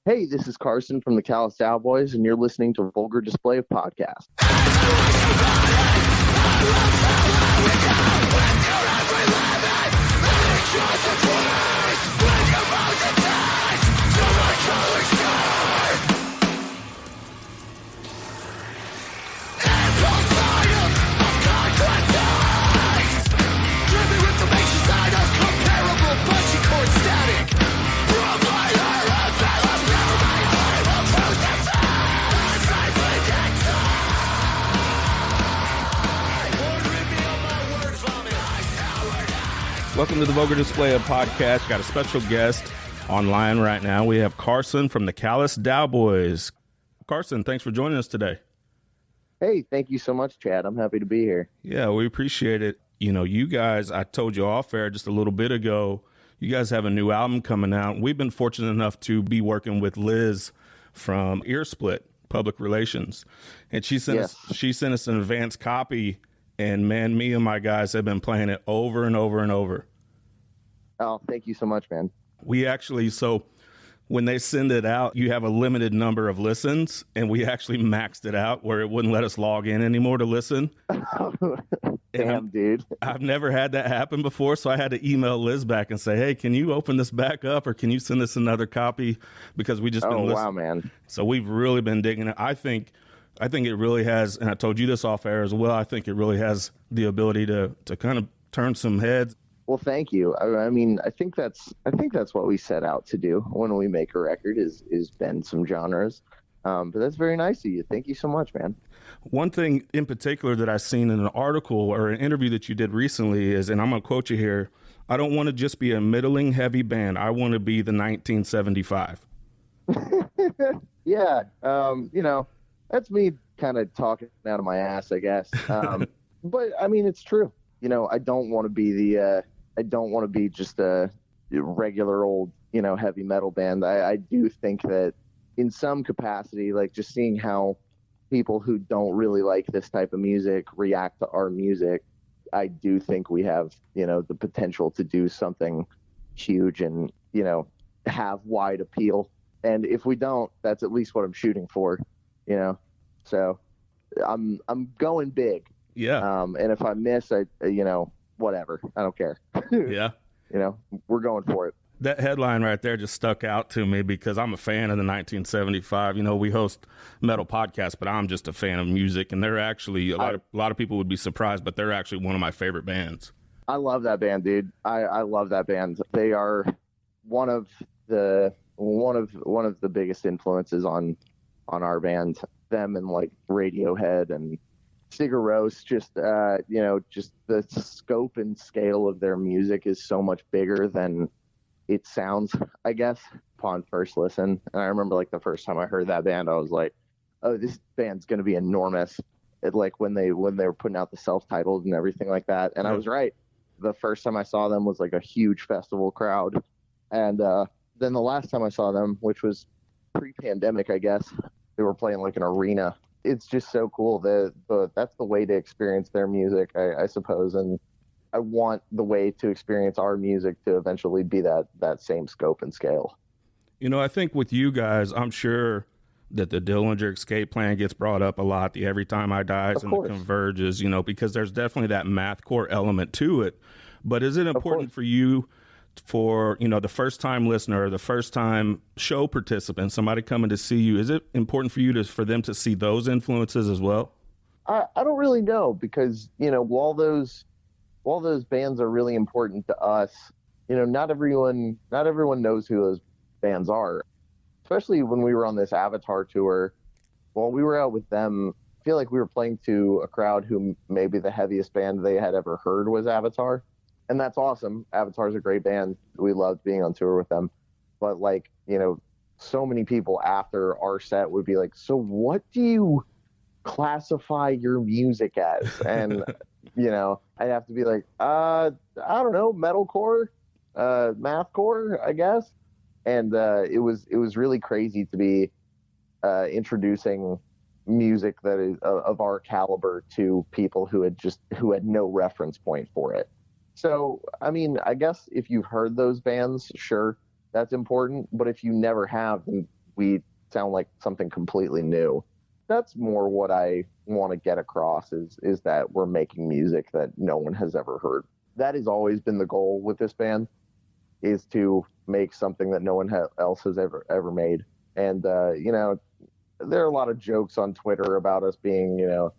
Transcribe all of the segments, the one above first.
Hey, this is Carson from the Callous Daoboys, and you're listening to Vulgar Display of Podcast. Welcome to the Vulgar Display of Podcast. Got a special guest online right now. We have Carson from the Callous Daoboys. Carson, thanks for joining us today. Hey, thank you so much, Chad. I'm happy to be here. Yeah, we appreciate it. You know, you guys, I told you off air just a little bit ago, you guys have a new album coming out. We've been fortunate enough to be working with Liz from Earsplit Public Relations, and she sent us an advanced copy. And man, me and my guys have been playing it over and over and over. Oh, thank you so much, man. We actually, so when they send it out, you have a limited number of listens, and we actually maxed it out where it wouldn't let us log in anymore to listen. Damn, dude. I've never had that happen before, so I had to email Liz back and say, hey, can you open this back up, or can you send us another copy? Because we just been listening. Wow, man. So we've really been digging it. I think it really has, and I told you this off air as well, I think it really has the ability to kind of turn some heads. Well, thank you. I mean, I think that's what we set out to do when we make a record is bend some genres. But that's very nice of you. Thank you so much, man. One thing in particular that I've seen in an article or an interview that you did recently is, and I'm going to quote you here, I don't want to just be a middling heavy band. I want to be the 1975. Yeah. You know, that's me kind of talking out of my ass, I guess. But I mean, it's true. You know, I don't want to be just a regular old, you know, heavy metal band. I do think that in some capacity, like just seeing how people who don't really like this type of music react to our music, I do think we have, you know, the potential to do something huge and, you know, have wide appeal. And if we don't, that's at least what I'm shooting for, you know. So I'm going big. Yeah. And if I miss, you know, whatever. I don't care. Yeah. You know, we're going for it. That headline right there just stuck out to me because I'm a fan of the 1975. You know, we host metal podcasts, but I'm just a fan of music. And they're actually, a lot of people would be surprised, but they're actually one of my favorite bands. I love that band, dude. I love that band. They are one of the biggest influences on our band. Them and like Radiohead and Sigur Rós, just you know, just the scope and scale of their music is so much bigger than it sounds, I guess, upon first listen. And I remember like the first time I heard that band, I was like, oh, this band's gonna be enormous. It, like when they were putting out the self-titled and everything like that. And I was right. The first time I saw them was like a huge festival crowd. And then the last time I saw them, which was pre-pandemic, I guess, they were playing like an arena. It's just so cool. That's the way to experience their music, I suppose. And I want the way to experience our music to eventually be that same scope and scale. You know, I think with you guys, I'm sure that the Dillinger Escape Plan gets brought up a lot, the Every Time I Dies and the Converges, you know, because there's definitely that mathcore element to it. But is it important for you, for, you know, the first time listener, the first time show participant, somebody coming to see you, is it important for you for them to see those influences as well? I don't really know, because, you know, while those bands are really important to us, you know, not everyone knows who those bands are, especially when we were on this Avatar tour. While we were out with them, I feel like we were playing to a crowd who maybe the heaviest band they had ever heard was Avatar. And that's awesome. Avatar's a great band. We loved being on tour with them. But, like, you know, so many people after our set would be like, so what do you classify your music as? And, you know, I'd have to be like, I don't know, metalcore, mathcore, I guess. And it was really crazy to be introducing music that is of our caliber to people who had no reference point for it. So, I mean, I guess if you've heard those bands, sure, that's important. But if you never have, then we sound like something completely new. That's more what I want to get across is that we're making music that no one has ever heard. That has always been the goal with this band, is to make something that no one else has ever made. And you know, there are a lot of jokes on Twitter about us being, you know,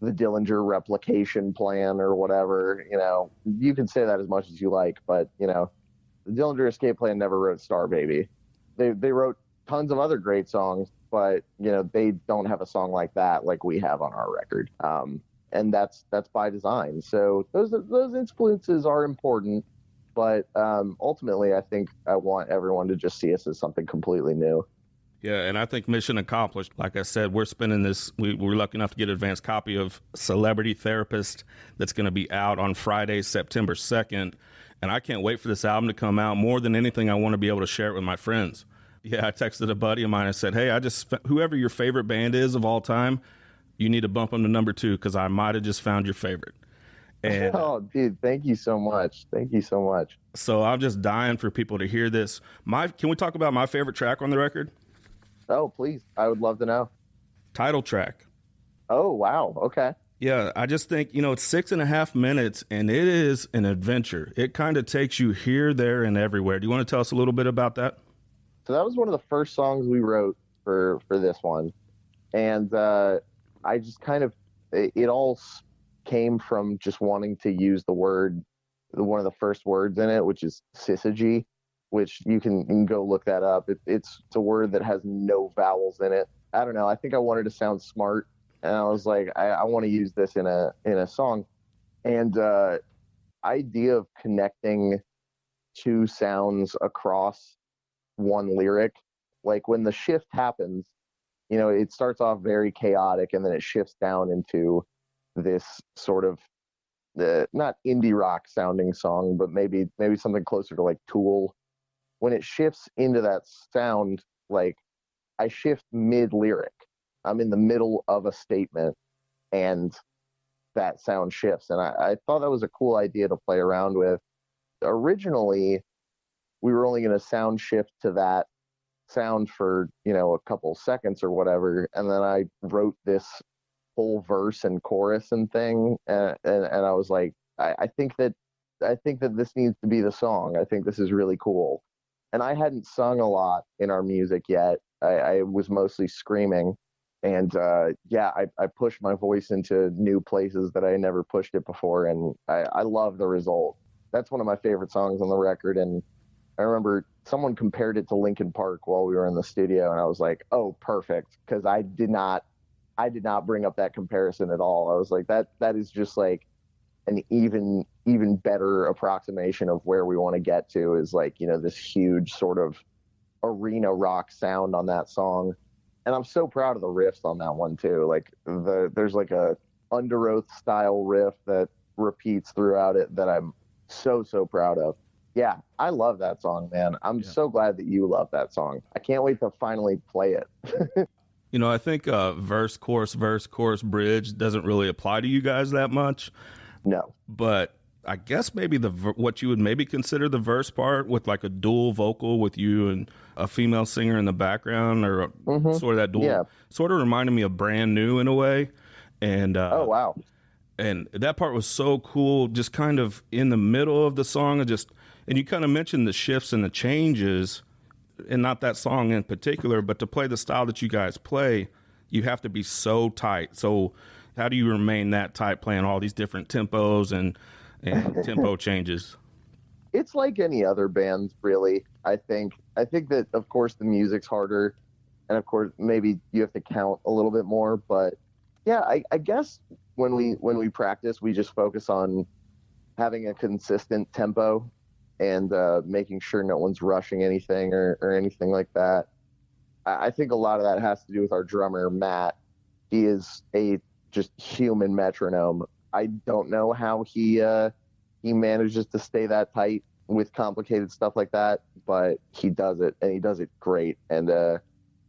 the Dillinger replication plan or whatever. You know, you can say that as much as you like, but you know, the Dillinger Escape Plan never wrote Star Baby. They wrote tons of other great songs, but you know, they don't have a song like that like we have on our record. And that's by design. So those influences are important, but ultimately, I think I want everyone to just see us as something completely new. Yeah, and I think mission accomplished. Like I said, we're spinning this. We're lucky enough to get an advanced copy of Celebrity Therapist that's going to be out on Friday, September 2nd. And I can't wait for this album to come out. More than anything, I want to be able to share it with my friends. Yeah, I texted a buddy of mine and said, hey, whoever your favorite band is of all time, you need to bump them to number 2 because I might have just found your favorite. And, oh, dude, thank you so much. Thank you so much. So I'm just dying for people to hear this. Can we talk about my favorite track on the record? Oh, please. I would love to know. Title track. Oh, wow. Okay. Yeah, I just think, you know, it's 6.5 minutes and it is an adventure. It kind of takes you here, there, and everywhere. Do you want to tell us a little bit about that? So that was one of the first songs we wrote for this one. And I just kind of, it all came from just wanting to use one of the first words in it, which is syzygy, which you can go look that up. It's a word that has no vowels in it. I don't know. I think I wanted to sound smart, and I was like, I want to use this in a song. And idea of connecting two sounds across one lyric, like when the shift happens, you know, it starts off very chaotic, and then it shifts down into this sort of not indie rock sounding song, but maybe something closer to like Tool. When it shifts into that sound, like I shift mid lyric. I'm in the middle of a statement and that sound shifts. And I thought that was a cool idea to play around with. Originally, we were only going to sound shift to that sound for, you know, a couple seconds or whatever. And then I wrote this whole verse and chorus and thing. And I was like, I think that this needs to be the song. I think this is really cool. And I hadn't sung a lot in our music yet. I was mostly screaming. And I pushed my voice into new places that I never pushed it before. And I love the result. That's one of my favorite songs on the record. And I remember someone compared it to Linkin Park while we were in the studio. And I was like, oh, perfect. Because I did not bring up that comparison at all. I was like, that is just like an even better approximation of where we want to get to, is like, you know, this huge sort of arena rock sound on that song. And I'm so proud of the riffs on that one too. Like there's like a Under Oath style riff that repeats throughout it that I'm so proud of. Yeah, I love that song, man. I'm so glad that you love that song. I can't wait to finally play it. You know, I think verse, chorus, bridge doesn't really apply to you guys that much. No. But I guess maybe what you would maybe consider the verse part with like a dual vocal with you and a female singer in the background, or sort of that dual, sort of reminded me of Brand New in a way. And oh, wow. And that part was so cool, just kind of in the middle of the song. And you kind of mentioned the shifts and the changes, and not that song in particular, but to play the style that you guys play, you have to be so tight. So how do you remain that tight playing all these different tempos and tempo changes? It's like any other band, really. I think that, of course, the music's harder, and of course, maybe you have to count a little bit more. But yeah, I guess when we practice, we just focus on having a consistent tempo and making sure no one's rushing anything or anything like that. I think a lot of that has to do with our drummer, Matt. He is a just human metronome. I don't know how he manages to stay that tight with complicated stuff like that, but he does it, and he does it great. And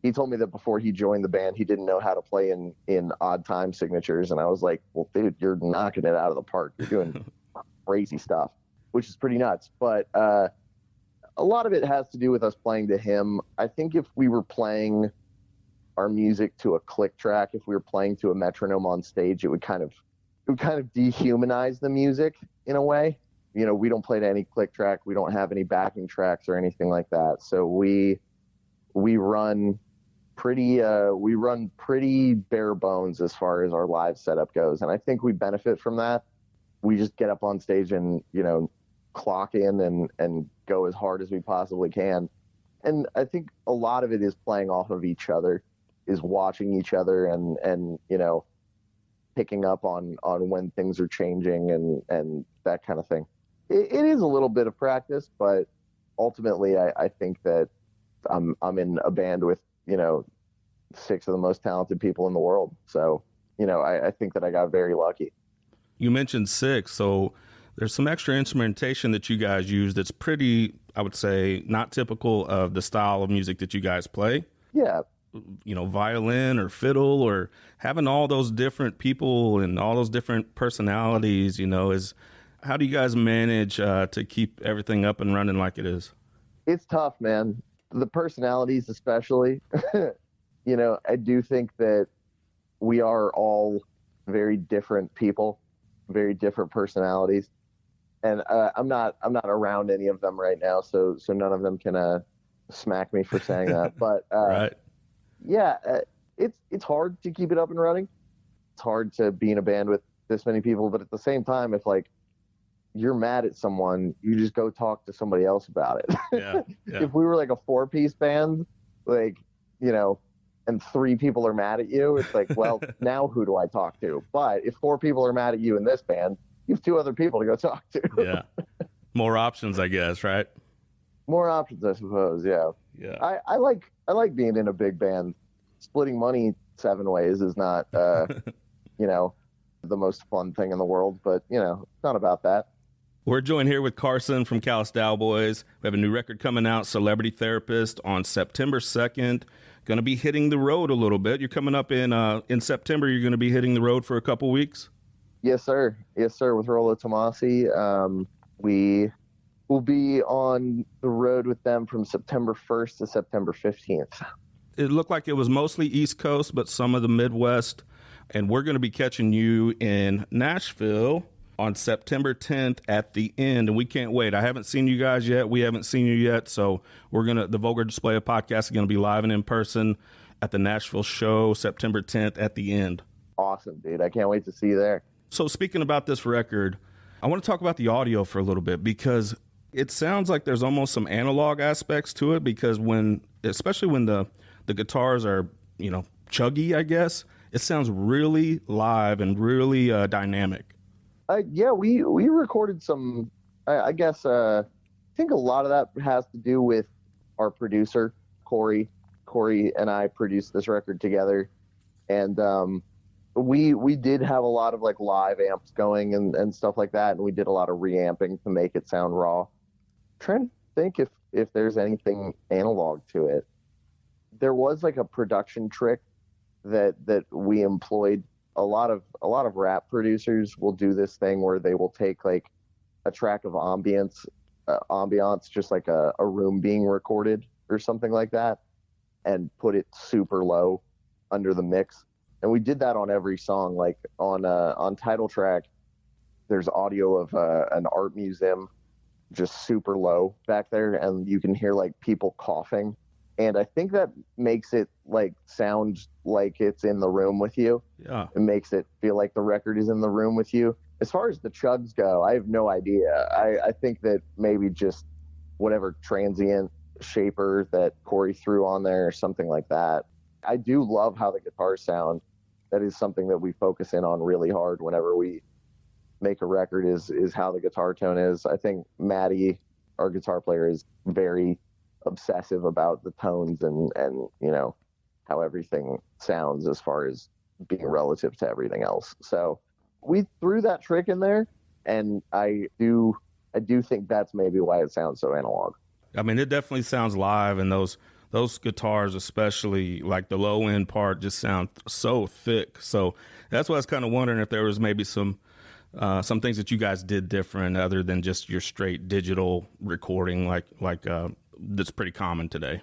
he told me that before he joined the band, he didn't know how to play in odd time signatures, and I was like, well, dude, you're knocking it out of the park. You're doing crazy stuff, which is pretty nuts. But a lot of it has to do with us playing to him. I think if we were playing our music to a click track, if we were playing to a metronome on stage, it would kind of dehumanize the music in a way. You know, we don't play to any click track. We don't have any backing tracks or anything like that. So we run pretty bare bones as far as our live setup goes. And I think we benefit from that. We just get up on stage and, you know, clock in and go as hard as we possibly can. And I think a lot of it is playing off of each other, is watching each other and you know, picking up on when things are changing and that kind of thing. It is a little bit of practice, but ultimately I think that I'm in a band with, you know, 6 of the most talented people in the world. So, you know, I think that I got very lucky. You mentioned 6, so there's some extra instrumentation that you guys use that's pretty, I would say, not typical of the style of music that you guys play. Yeah. You know, violin or fiddle, or having all those different people and all those different personalities, you know, how do you guys manage to keep everything up and running like it is? It's tough, man. The personalities especially. You know, I do think that we are all very different people, very different personalities. And I'm not around any of them right now, so none of them can smack me for saying that. But right. Yeah, it's hard to keep it up and running. It's hard to be in a band with this many people, but at the same time, if like you're mad at someone, you just go talk to somebody else about it. Yeah. If we were like a 4-piece band, like, you know, and 3 people are mad at you, it's like, well, now who do I talk to? But if 4 people are mad at you in this band, you have 2 other people to go talk to. Yeah. More options, I guess, right? More options, I suppose. Yeah. Yeah. I like being in a big band. Splitting money 7 ways is not, you know, the most fun thing in the world, but, you know, it's not about that. We're joined here with Carson from Callous Daoboys. We have a new record coming out, Celebrity Therapist, on September 2nd. Going to be hitting the road a little bit. You're coming up in September. You're going to be hitting the road for a couple weeks. Yes, sir. Yes, sir. With Rollo Tomasi, we will be on the road with them from September 1st to September 15th. It looked like it was mostly East Coast, but some of the Midwest. And we're going to be catching you in Nashville on September 10th at the end. And we can't wait. I haven't seen you guys yet. We haven't seen you yet. So the Vulgar Display of Podcast is going to be live and in person at the Nashville show, September 10th at the end. Awesome, dude. I can't wait to see you there. So speaking about this record, I want to talk about the audio for a little bit, because it sounds like there's almost some analog aspects to it, because especially when the guitars are, you know, chuggy, I guess, it sounds really live and really dynamic. Yeah, we recorded some, I guess, I think a lot of that has to do with our producer, Corey. Corey and I produced this record together. And we did have a lot of like live amps going and stuff like that. And we did a lot of reamping to make it sound raw. I'm trying to think if there's anything analog to it. There was like a production trick that we employed. A lot of rap producers will do this thing where they will take like a track of ambiance, just like a room being recorded or something like that, and put it super low under the mix. And we did that on every song. Like on title track, there's audio of an art museum just super low back there, and you can hear like people coughing. And I think that makes it like sound like it's in the room with you. Yeah. It makes it feel like the record is in the room with you. As far as the chugs go, I have no idea. I think that maybe just whatever transient shaper that Corey threw on there or something like that. I do love how the guitars sound. That is something that we focus in on really hard whenever we make a record is how the guitar tone is. I think Maddie, our guitar player, is very obsessive about the tones and you know, how everything sounds as far as being relative to everything else. So we threw that trick in there, and I do think that's maybe why it sounds so analog. I mean, it definitely sounds live, and those guitars, especially like the low end part, just sound so thick. So that's why I was kind of wondering if there was maybe some some things that you guys did different other than just your straight digital recording, that's pretty common today?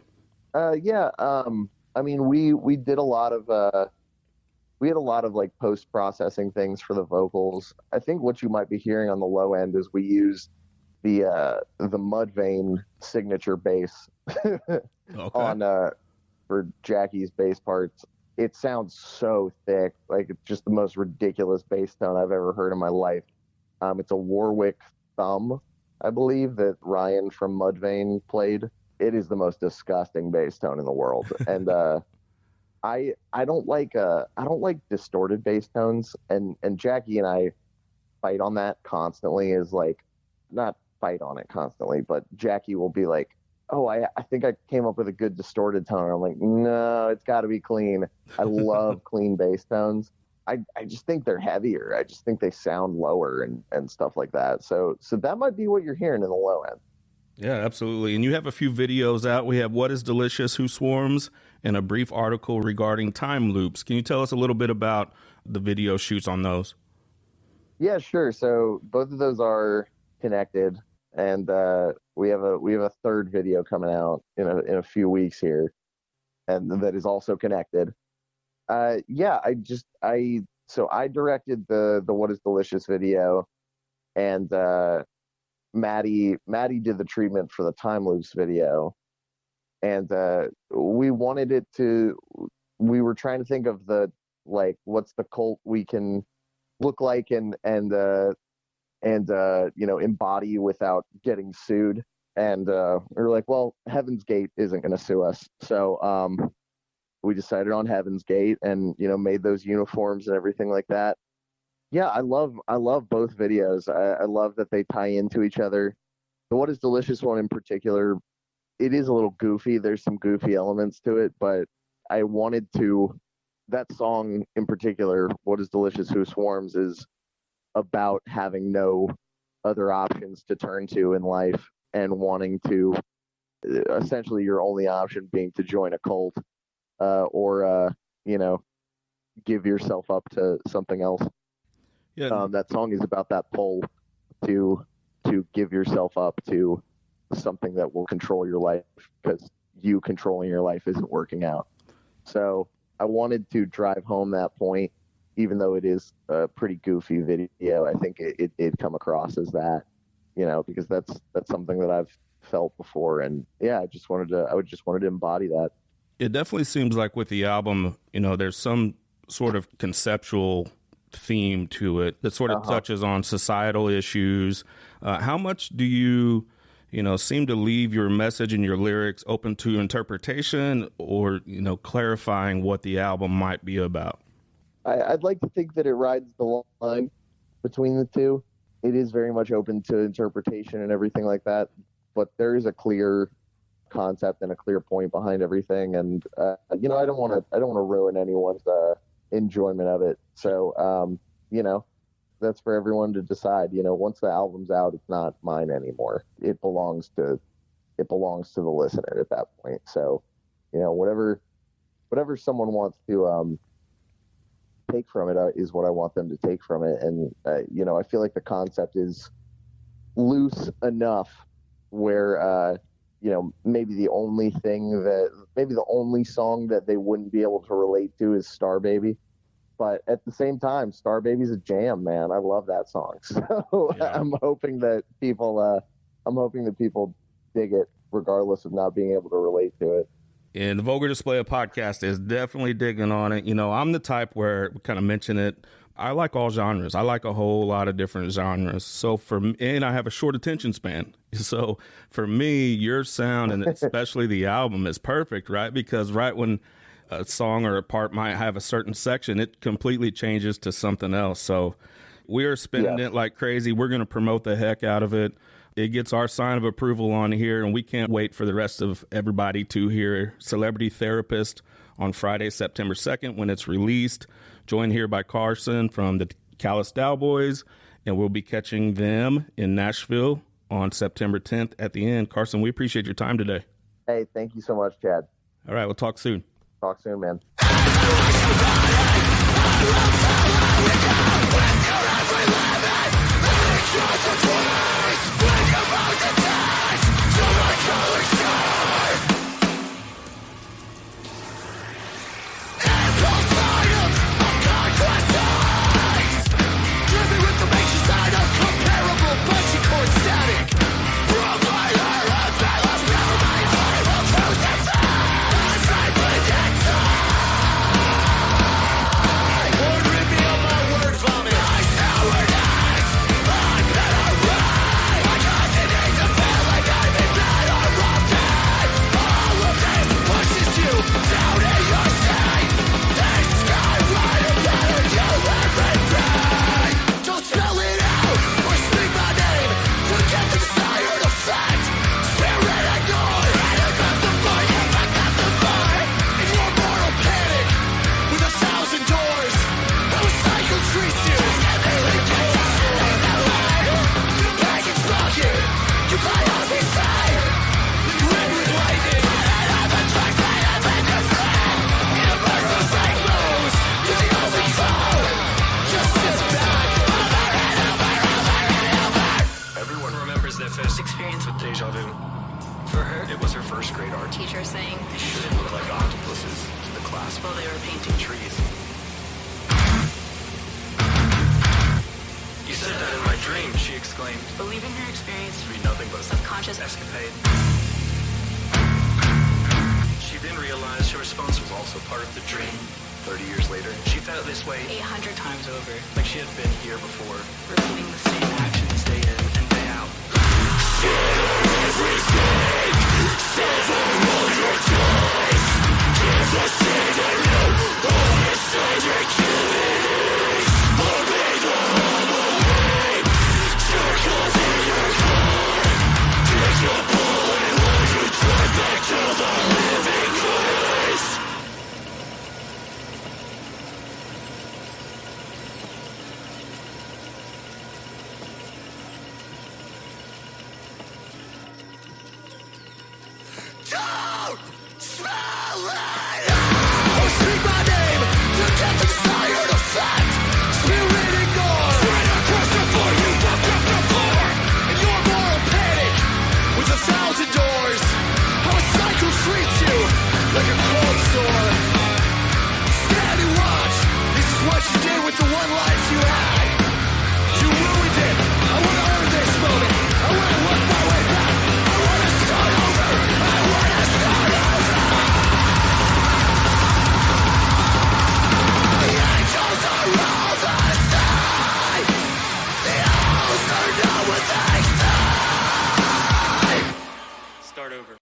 Yeah. I mean, we did a lot of we had a lot of like post-processing things for the vocals. I think what you might be hearing on the low end is we used the Mudvayne signature bass on for Jackie's bass parts. It sounds so thick, like it's just the most ridiculous bass tone I've ever heard in my life. It's a Warwick Thumb, I believe, that Ryan from Mudvayne played. It is the most disgusting bass tone in the world, and I don't like distorted bass tones, and Jackie and I fight on that constantly. Is like, not fight on it constantly, but Jackie will be like, oh, I think I came up with a good distorted tone. I'm like, no, it's got to be clean. I love clean bass tones. I just think they're heavier. I just think they sound lower and stuff like that. So that might be what you're hearing in the low end. Yeah, absolutely. And you have a few videos out. We have What is Delicious, Who Swarms, and a brief article regarding time loops. Can you tell us a little bit about the video shoots on those? Yeah, sure. So both of those are connected, and we have a third video coming out in a few weeks here, and that is also connected. Yeah, I directed the What is Delicious video, and Maddie did the treatment for the time loops video, and we were trying to think of what's the cult we can look like and embody without getting sued. And we were like, well, Heaven's Gate isn't going to sue us, so we decided on Heaven's Gate, and made those uniforms and everything like that. Yeah, I love both videos. I love that they tie into each other. The What is Delicious one in particular, it is a little goofy. There's some goofy elements to it, but I wanted to, that song in particular, What is Delicious, Who Swarms, is about having no other options to turn to in life and wanting to, essentially your only option being to join a cult or give yourself up to something else. Yeah. That song is about that pull to give yourself up to something that will control your life, because you controlling your life isn't working out. So I wanted to drive home that point, even though it is a pretty goofy video. I think it come across as that, because that's something that I've felt before, and yeah, I just wanted to embody that. It definitely seems like with the album, there's some sort of conceptual theme to it that sort of touches on societal issues. How much do you seem to leave your message and your lyrics open to interpretation, or clarifying what the album might be about? I'd like to think that it rides the line between the two. It is very much open to interpretation and everything like that, but there is a clear concept and a clear point behind everything. And I don't want to ruin anyone's enjoyment of it. So that's for everyone to decide. Once the album's out, it's not mine anymore. It belongs to the listener at that point. So whatever someone wants to take from it is what I want them to take from it. And I feel like the concept is loose enough where maybe the only song that they wouldn't be able to relate to is Star Baby. But at the same time, Star Baby's a jam, man. I love that song. So yeah. I'm hoping that people dig it, regardless of not being able to relate to it. And the Vulgar Display of Podcast is definitely digging on it. I'm the type where, we kind of mention it, I like all genres. I like a whole lot of different genres. So and I have a short attention span. So for me, your sound, and especially the album, is perfect, right? Because right when a song or a part might have a certain section, it completely changes to something else. So we are spinning it like crazy. We're going to promote the heck out of it. It gets our sign of approval on here, and we can't wait for the rest of everybody to hear Celebrity Therapist on Friday, September 2nd, when it's released. Joined here by Carson from the Callous Daoboys, and we'll be catching them in Nashville on September 10th at the end. Carson, we appreciate your time today. Hey, thank you so much, Chad. All right, we'll talk soon. Talk soon, man. With your eyes we live it. Stand and watch. This is what you did with the one life